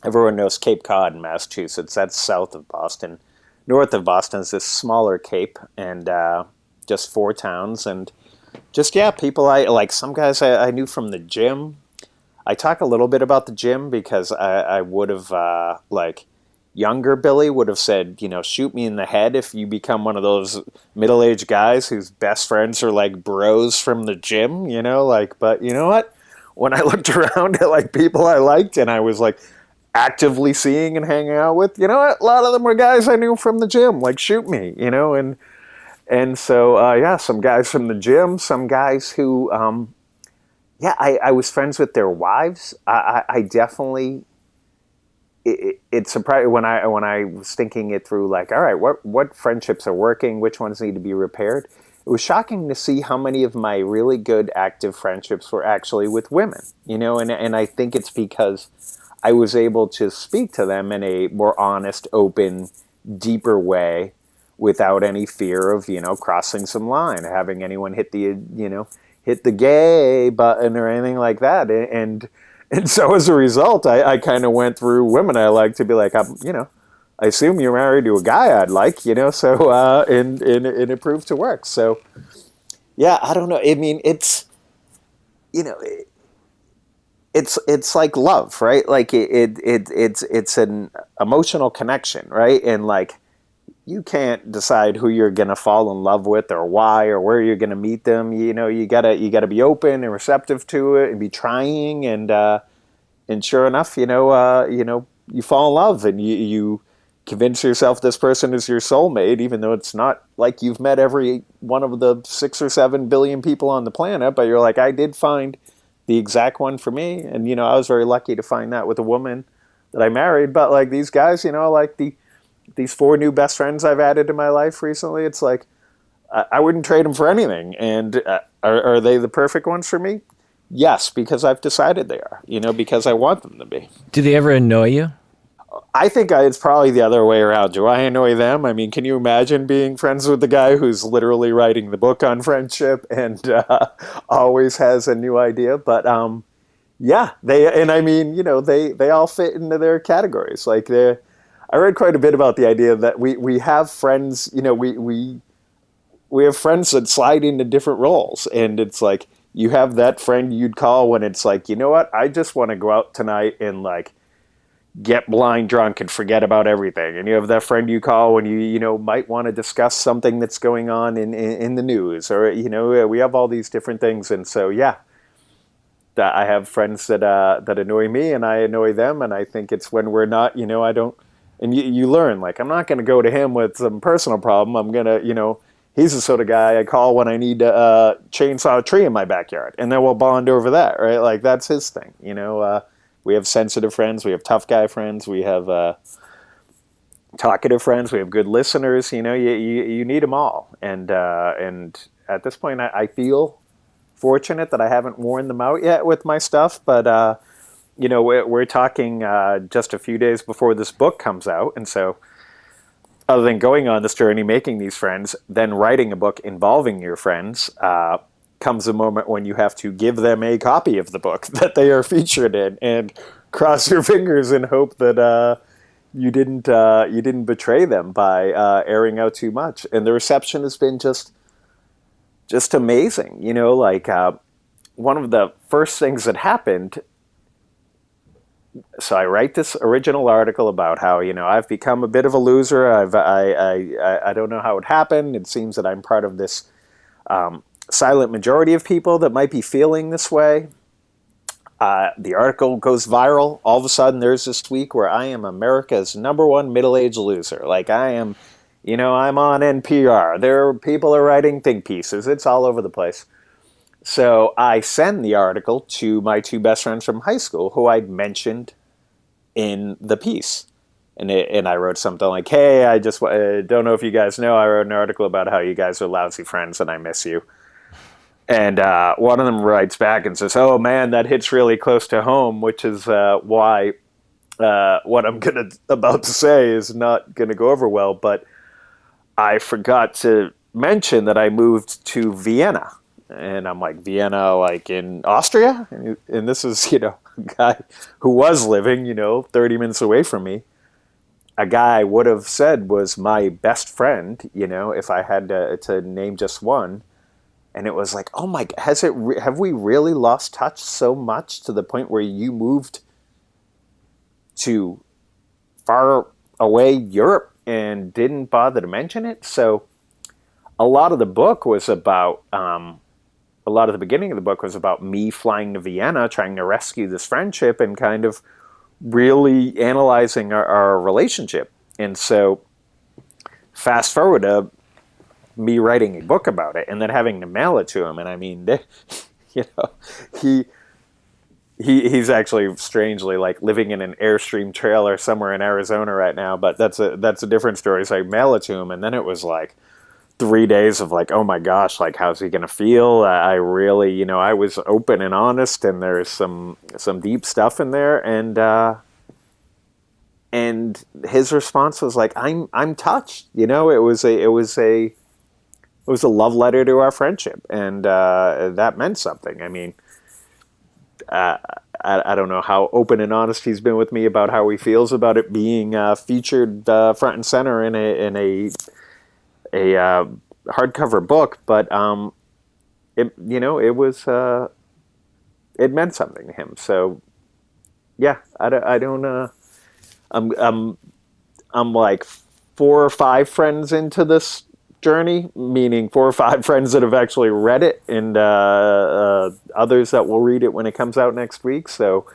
everyone knows Cape Cod in Massachusetts. That's south of Boston. North of Boston is this smaller cape, and just 4 towns, and just people I like. Some guys I knew from the gym. I talk a little bit about the gym because I would have younger Billy would have said, shoot me in the head if you become one of those middle-aged guys whose best friends are like bros from the gym, but you know what? When I looked around at like people I liked and I was like actively seeing and hanging out with, a lot of them were guys I knew from the gym, like shoot me, and so, some guys from the gym, some guys who, I was friends with their wives. I definitely, it surprised when I was thinking it through, like, all right, what friendships are working, which ones need to be repaired. It was shocking to see how many of my really good active friendships were actually with women, and I think it's because I was able to speak to them in a more honest, open, deeper way without any fear of, crossing some line, having anyone hit the gay button or anything like that. And so as a result, I kind of went through women I like to be like, I assume you're married to a guy I'd like, so, and it proved to work. So, yeah, I don't know. I mean, it's like love, right? Like it's an emotional connection, right? And like, you can't decide who you're going to fall in love with or why or where you're going to meet them. You gotta be open and receptive to it and be trying. And sure enough, you fall in love and you convince yourself this person is your soulmate, even though it's not like you've met every one of the 6 or 7 billion people on the planet. But you're like, I did find the exact one for me. And, I was very lucky to find that with a woman that I married. But like these guys, like these 4 new best friends I've added to my life recently, it's like I wouldn't trade them for anything. And are they the perfect ones for me? Yes, because I've decided they are, because I want them to be. Do they ever annoy you? I think it's probably the other way around. Do I annoy them? I mean, can you imagine being friends with the guy who's literally writing the book on friendship and always has a new idea? But they all fit into their categories. Like I read quite a bit about the idea that we have friends, we have friends that slide into different roles. And it's like, you have that friend you'd call when it's like, you know what, I just want to go out tonight and like get blind drunk and forget about everything. And you have that friend you call when you might want to discuss something that's going on in the news, or, we have all these different things. And so, I have friends that annoy me and I annoy them. And I think it's when we're not, And you learn, like, I'm not going to go to him with some personal problem. I'm going to, he's the sort of guy I call when I need to chainsaw a tree in my backyard. And then we'll bond over that, right? Like, that's his thing, We have sensitive friends. We have tough guy friends. We have talkative friends. We have good listeners. You need them all. And at this point, I feel fortunate that I haven't worn them out yet with my stuff. But, we're talking just a few days before this book comes out. And so other than going on this journey, making these friends, then writing a book involving your friends, comes a moment when you have to give them a copy of the book that they are featured in, and cross your fingers and hope that you didn't betray them by airing out too much. And the reception has been just amazing. One of the first things that happened. So I write this original article about how I've become a bit of a loser. I don't know how it happened. It seems that I'm part of this silent majority of people that might be feeling this way. The article goes viral. All of a sudden, there's this week where I am America's #1 middle-aged loser. Like, I am, I'm on NPR. People are writing think pieces. It's all over the place. So I send the article to my two best friends from high school who I'd mentioned in the piece. And I wrote something like, hey, I just don't know if you guys know, I wrote an article about how you guys are lousy friends and I miss you. And one of them writes back and says, oh, man, that hits really close to home, which is why what I'm about to say is not going to go over well. But I forgot to mention that I moved to Vienna. And I'm like, Vienna, like in Austria? And this is, a guy who was living, 30 minutes away from me. A guy I would have said was my best friend, if I had to name just one. And it was like, oh my, have we really lost touch so much to the point where you moved to far away Europe and didn't bother to mention it? So a lot of the book was about... a lot of the beginning of the book was about me flying to Vienna, trying to rescue this friendship and kind of really analyzing our relationship. And so fast forward to me writing a book about it and then having to mail it to him. And I mean, he's actually strangely like living in an Airstream trailer somewhere in Arizona right now, but that's a different story. So I mail it to him, and then it was like 3 days of like, oh my gosh, like, how's he going to feel? I really, I was open and honest, and there's some deep stuff in there. And his response was like, I'm touched. It was a love letter to our friendship. And, that meant something. I mean, I don't know how open and honest he's been with me about how he feels about it being, featured, front and center in a hardcover book, but it meant something to him. So yeah, I don't I'm like 4 or 5 friends into this journey, meaning 4 or 5 friends that have actually read it, and others that will read it when it comes out next week. So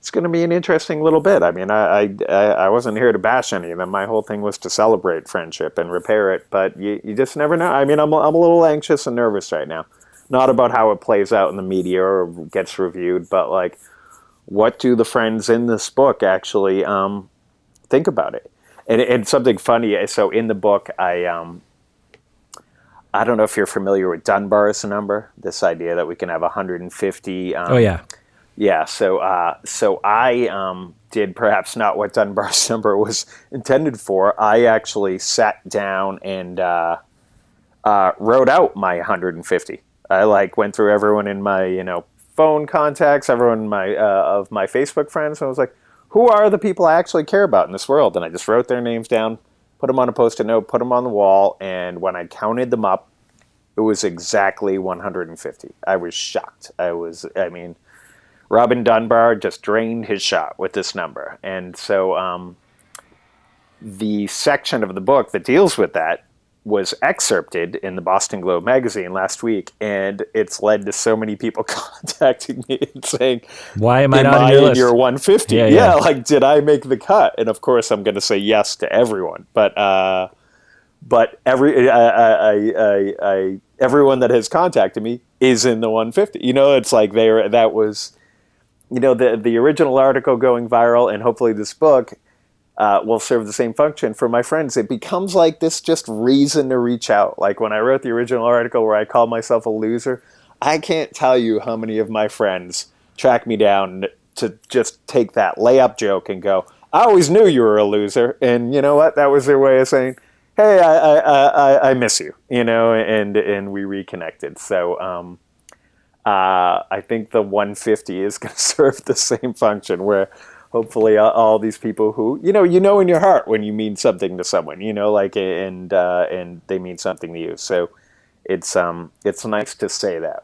it's going to be an interesting little bit. I mean, I wasn't here to bash any of them. My whole thing was to celebrate friendship and repair it. But you just never know. I mean, I'm a little anxious and nervous right now. Not about how it plays out in the media or gets reviewed, but like, what do the friends in this book actually think about it? And something funny. So in the book, I don't know if you're familiar with Dunbar's number. This idea that we can have 150. Oh yeah. Yeah, so I did perhaps not what Dunbar's number was intended for. I actually sat down and wrote out my 150. I went through everyone in my phone contacts, everyone in my of my Facebook friends, and I was like, who are the people I actually care about in this world? And I just wrote their names down, put them on a Post-it note, put them on the wall, and when I counted them up, it was exactly 150. I was shocked. Robin Dunbar just drained his shot with this number. And so the section of the book that deals with that was excerpted in the Boston Globe magazine last week, and it's led to so many people contacting me and saying, Why am I am not on I your in your list? 150? Yeah, Yeah, yeah. like, did I make the cut? And of course, I'm going to say yes to everyone. But everyone that has contacted me is in the 150. It's like that was, the original article going viral, and hopefully this book will serve the same function for my friends. It becomes like this just reason to reach out. Like when I wrote the original article where I called myself a loser, I can't tell you how many of my friends track me down to just take that layup joke and go, I always knew you were a loser. And you know what? That was their way of saying, hey, I miss you, and we reconnected. So I think the 150 is going to serve the same function where hopefully all these people who, in your heart when you mean something to someone, like, and they mean something to you. So it's nice to say that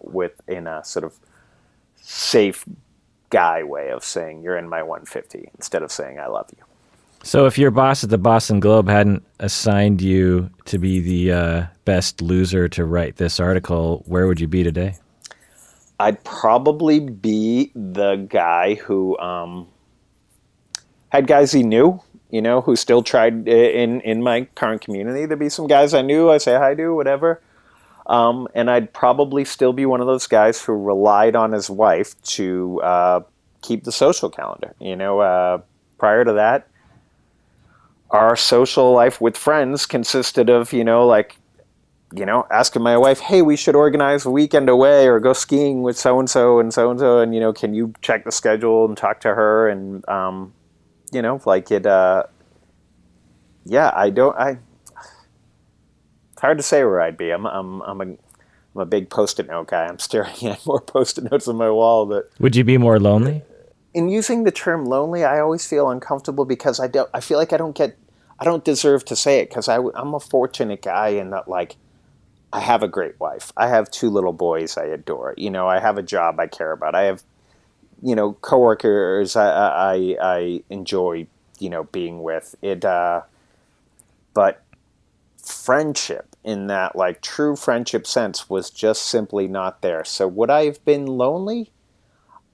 in a sort of safe guy way of saying you're in my 150 instead of saying I love you. So if your boss at the Boston Globe hadn't assigned you to be the best loser to write this article, where would you be today? I'd probably be the guy who had guys he knew, who still tried in my current community. There'd be some guys I knew, I say hi to, whatever. And I'd probably still be one of those guys who relied on his wife to keep the social calendar. Prior to that, our social life with friends consisted of, asking my wife, hey, we should organize a weekend away or go skiing with so-and-so and so-and-so. And, can you check the schedule and talk to her? And, like it, yeah, it's hard to say where I'd be. I'm a big Post-it note guy. I'm staring at more Post-it notes on my wall. But Would you be more lonely? in using the term lonely, I always feel uncomfortable because I feel like I don't deserve to say it because I'm a fortunate guy in that, like, I have a great wife. I have two little boys I adore. I have a job I care about. I have, coworkers I enjoy, being with. But friendship in that, like, true friendship sense was just simply not there. So would I have been lonely?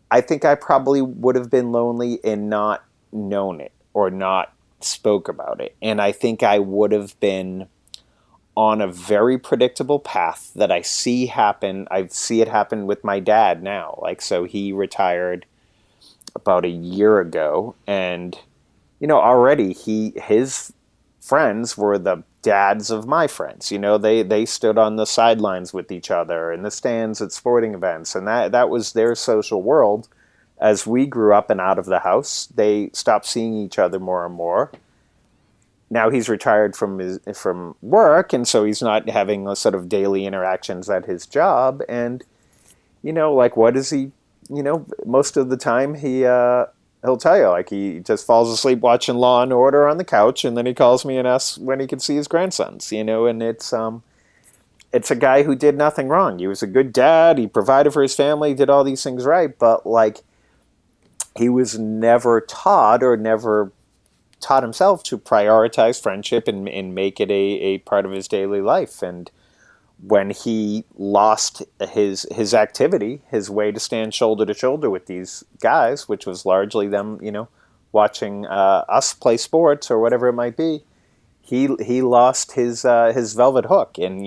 I think I probably would have been lonely and not known it or not spoke about it. And I think I would have been on a very predictable path that I see happen. I see it happen with my dad now. Like, so he retired about a year ago, and already his friends were the dads of my friends. They stood on the sidelines with each other in the stands at sporting events, and that was their social world. As we grew up and out of the house, they stopped seeing each other more and more. Now he's retired from work, and so he's not having a sort of daily interactions at his job. And like, what is he? Most of the time he'll tell you, like, he just falls asleep watching Law and Order on the couch, and then he calls me and asks when he can see his grandsons. And it's a guy who did nothing wrong. He was a good dad. He provided for his family, did all these things right, but, like, he was never taught himself to prioritize friendship and make it a part of his daily life. And when he lost his activity, his way to stand shoulder to shoulder with these guys, which was largely them, watching us play sports or whatever it might be, he lost his velvet hook. And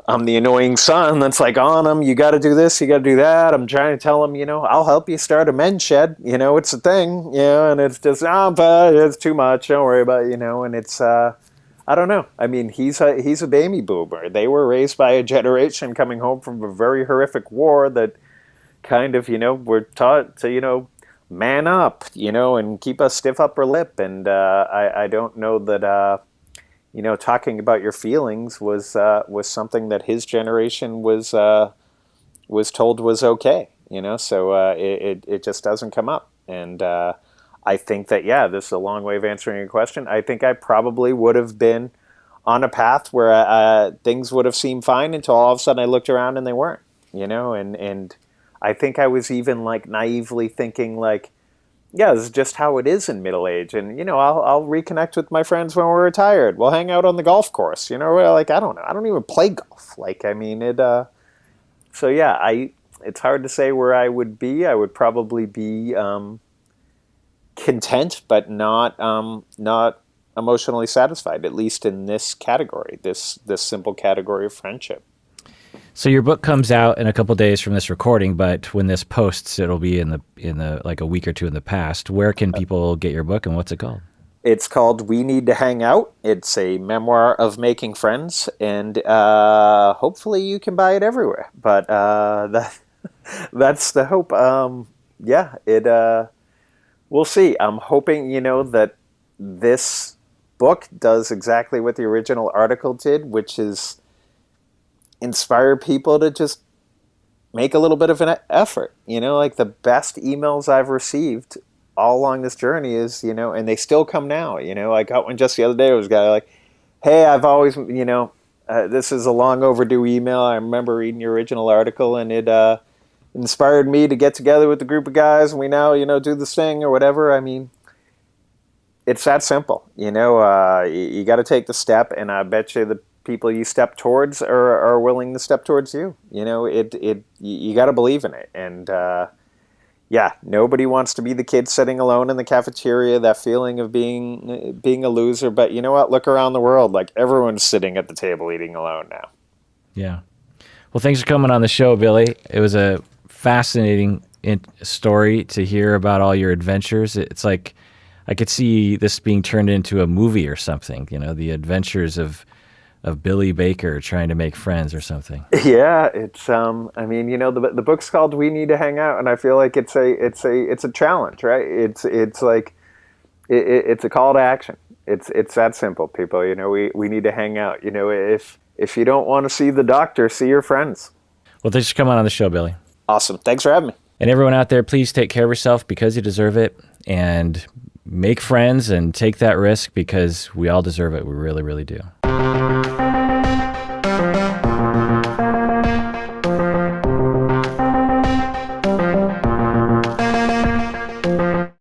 I'm the annoying son that's like on him. You got to do this. You got to do that. I'm trying to tell him, I'll help you start a men's shed. It's a thing. And it's just, but it's too much. Don't worry about it. And it's, I don't know. I mean, he's a baby boomer. They were raised by a generation coming home from a very horrific war that kind of, were taught to, man up, and keep a stiff upper lip. And I don't know that. Talking about your feelings was something that his generation was told was okay. So it just doesn't come up. And I think that, yeah, this is a long way of answering your question. I think I probably would have been on a path where things would have seemed fine until all of a sudden I looked around and they weren't. And I think I was even, like, naively thinking, like, yeah, this is just how it is in middle age. And I'll reconnect with my friends when we're retired. We'll hang out on the golf course. We're like, I don't know, I don't even play golf. Like, I mean, it. So yeah, It's hard to say where I would be. I would probably be content, but not emotionally satisfied. At least in this category, this simple category of friendship. So your book comes out in a couple days from this recording, but when this posts, it'll be in the like a week or two in the past. Where can people get your book, and what's it called? It's called We Need to Hang Out. It's a memoir of making friends, and hopefully you can buy it everywhere. But that's the hope. Yeah, we'll see. I'm hoping, that this book does exactly what the original article did, which is inspire people to just make a little bit of an effort. Like the best emails I've received all along this journey is, and they still come now. I got one just the other day. It was a guy like, hey, I've always, this is a long overdue email. I remember reading your original article, and it inspired me to get together with a group of guys, and we now, do this thing or whatever. I mean, it's that simple. You got to take the step, and I bet you the people you step towards are willing to step towards you. You got to believe in it. And yeah, nobody wants to be the kid sitting alone in the cafeteria, that feeling of being a loser. But you know what? Look around the world. Like, everyone's sitting at the table eating alone now. Yeah. Well, thanks for coming on the show, Billy. It was a fascinating story to hear about all your adventures. It's like I could see this being turned into a movie or something, the adventures of Billy Baker trying to make friends or something. Yeah, it's I mean, the book's called We Need to Hang Out, and I feel like it's a challenge, right? It's like it's a call to action. It's that simple, people. We need to hang out. If you don't want to see the doctor, see your friends. Well, thanks for coming on the show, Billy. Awesome. Thanks for having me. And everyone out there, please take care of yourself because you deserve it, and make friends and take that risk because we all deserve it. We really, really do.